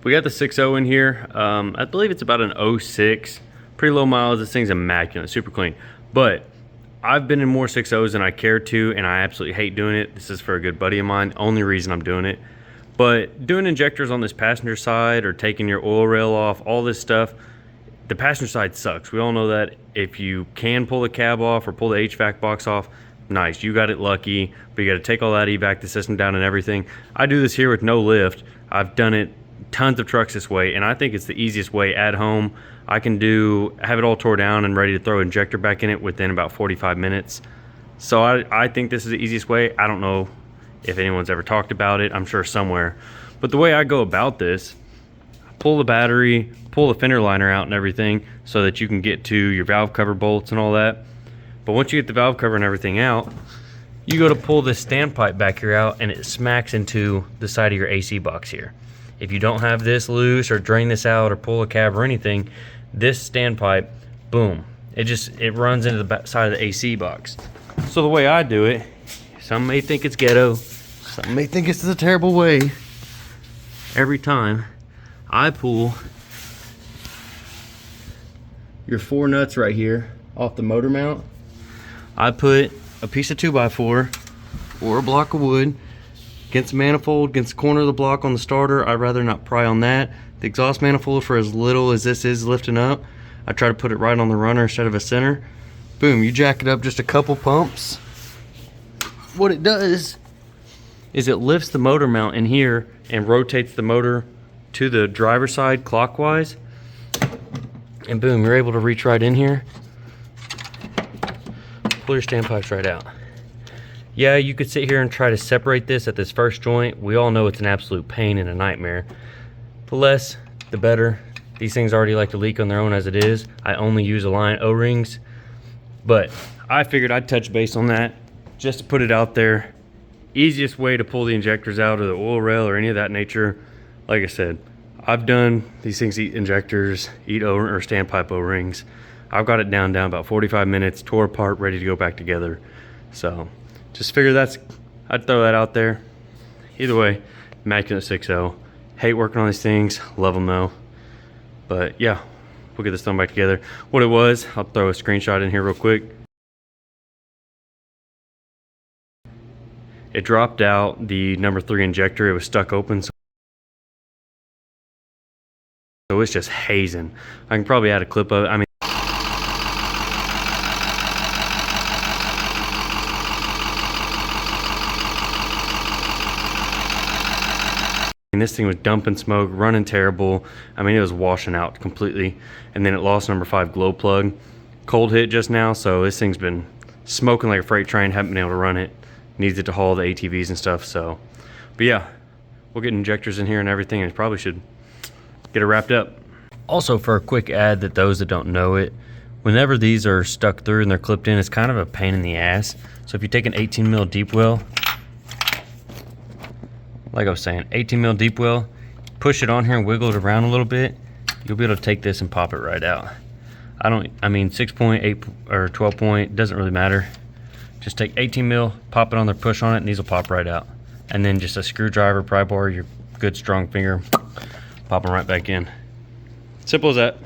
We got the 6.0 in here. I believe it's about an 06. Pretty low miles. This thing's immaculate, super clean. But I've been in more 6.0s than I care to, and I absolutely hate doing it. This is for a good buddy of mine. Only reason I'm doing it. But doing injectors on this passenger side or taking your oil rail off, all this stuff, the passenger side sucks. We all know that. If you can pull the cab off or pull the HVAC box off, nice, you got it lucky, but you got to take all that, evac the system down and everything. I do this here with no lift. I've done it tons of trucks this way, and I think it's the easiest way at home. I can have it all tore down and ready to throw an injector back in it within about 45 minutes. So I think this is the easiest way. I don't know if anyone's ever talked about it. I'm sure somewhere. But the way I go about this, pull the battery, pull the fender liner out and everything so that you can get to your valve cover bolts and all that. But once you get the valve cover and everything out, you go to pull this standpipe back here out, and it smacks into the side of your AC box here. If you don't have this loose or drain this out or pull a cab or anything, this standpipe, boom, it runs into the side of the AC box. So the way I do it, some may think it's ghetto, some may think it's a terrible way. Every time I pull your 4 nuts right here off the motor mount, I put a piece of 2x4 or a block of wood against the manifold, against the corner of the block on the starter. I'd rather not pry on that. The exhaust manifold, for as little as this is lifting up, I try to put it right on the runner instead of a center. Boom, you jack it up just a couple pumps. What it does is it lifts the motor mount in here and rotates the motor to the driver's side clockwise. And boom, you're able to reach right in here, pull your standpipes right out. Yeah, you could sit here and try to separate this at this first joint. We all know it's an absolute pain and a nightmare. The less, the better. These things already like to leak on their own as it is. I only use Align O-rings, but I figured I'd touch base on that just to put it out there. Easiest way to pull the injectors out of the oil rail or any of that nature. Like I said, I've done these things, eat injectors, eat or standpipe O-rings. I've got it down about 45 minutes, tore apart, ready to go back together. So just figure I'd throw that out there. Either way, immaculate 6.0. Hate working on these things, love them though. But yeah, we'll get this done back together. What it was, I'll throw a screenshot in here real quick. It dropped out the number 3 injector. It was stuck open, so it's just hazing. I can probably add a clip of it. I mean, this thing was dumping smoke, running terrible. I mean, it was washing out completely. And then it lost number 5 glowplug. Cold hit just now, so this thing's been smoking like a freight train. Haven't been able to run it. Needs it to haul the ATVs and stuff. So, but yeah, we'll get injectors in here and everything, and probably should get it wrapped up. Also, for a quick ad that those that don't know it, whenever these are stuck through and they're clipped in, it's kind of a pain in the ass. So if you take an 18 mil deep well, like I was saying, 18 mil deep well, push it on here and wiggle it around a little bit, you'll be able to take this and pop it right out. I mean 6 point, 8 or 12 point, doesn't really matter. Just take 18 mil, pop it on there, push on it, and these will pop right out. And then just a screwdriver, pry bar, your good strong finger, pop them right back in. Simple as that.